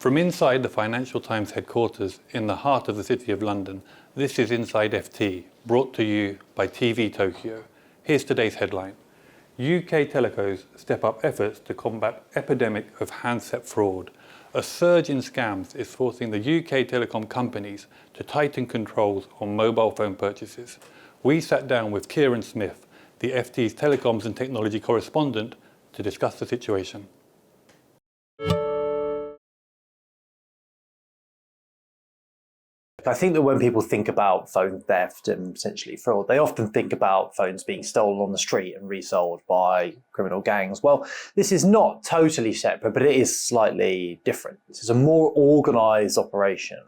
From inside the Financial Times headquarters in the heart of the City of London, this is Inside FT, brought to you by TV Tokyo. Here's today's headline. UK telcos step up efforts to combat epidemic of handset fraud. A surge in scams is forcing the UK telecom companies to tighten controls on mobile phone purchases. We sat down with Kieran Smith, the FT's Telecoms and Technology Correspondent, to discuss the situation. I think that when people think about phone theft and potentially fraud, they often think about phones being stolen on the street and resold by criminal gangs. Well, this is not totally separate, but it is slightly different. This is a more organised operation.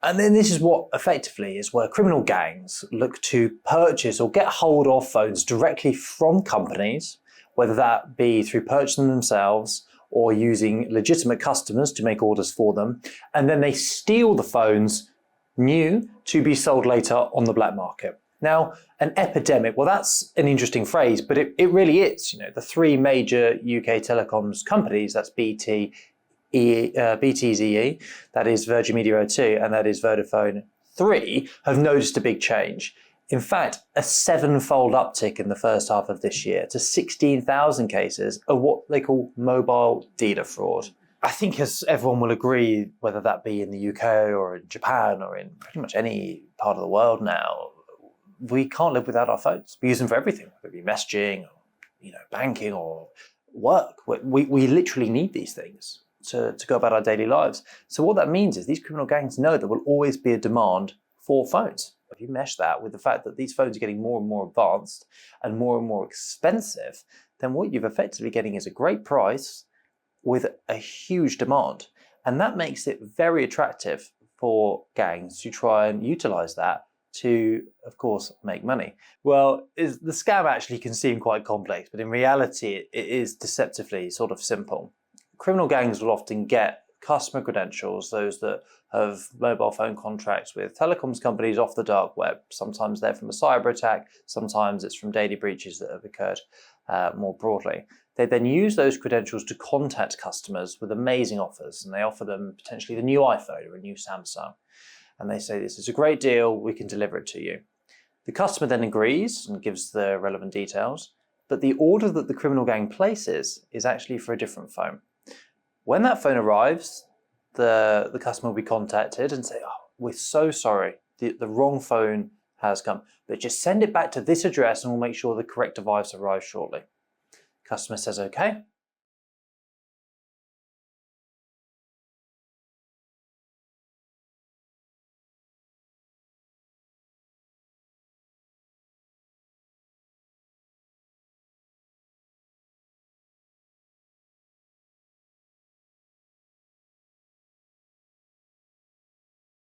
And then this is what effectively is where criminal gangs look to purchase or get hold of phones directly from companies, whether that be through purchasing them themselves or using legitimate customers to make orders for them, and then they steal the phones new to be sold later on the black market. Now, an epidemic, well, that's an interesting phrase, but it really is. You know, the three major UK telecoms companies, that's BT, BT's EE, that is Virgin Media O2, and that is Vodafone 3, have noticed a big change. In fact, a 7-fold uptick in the first half of this year to 16,000 cases of what they call mobile dealer fraud. I think, as everyone will agree, whether that be in the UK or in Japan or in pretty much any part of the world now, we can't live without our phones. We use them for everything, whether it be messaging, or, banking or work. We literally need these things to go about our daily lives. So what that means is these criminal gangs know there will always be a demand for phones. If you mesh that with the fact that these phones are getting more and more advanced and more expensive, then what you're effectively getting is a great price with a huge demand. And that makes it very attractive for gangs to try and utilize that to, of course, make money. Well, the scam actually can seem quite complex, but in reality, it is deceptively sort of simple. Criminal gangs will often get customer credentials, those that have mobile phone contracts with telecoms companies off the dark web. Sometimes they're from a cyber attack, sometimes it's from data breaches that have occurred more broadly. They then use those credentials to contact customers with amazing offers, and they offer them potentially the new iPhone or a new Samsung. And they say, this is a great deal, we can deliver it to you. The customer then agrees and gives the relevant details, but the order that the criminal gang places is actually for a different phone. When that phone arrives, the customer will be contacted and say, oh, we're so sorry, the wrong phone has come, but just send it back to this address and we'll make sure the correct device arrives shortly. Customer says, okay,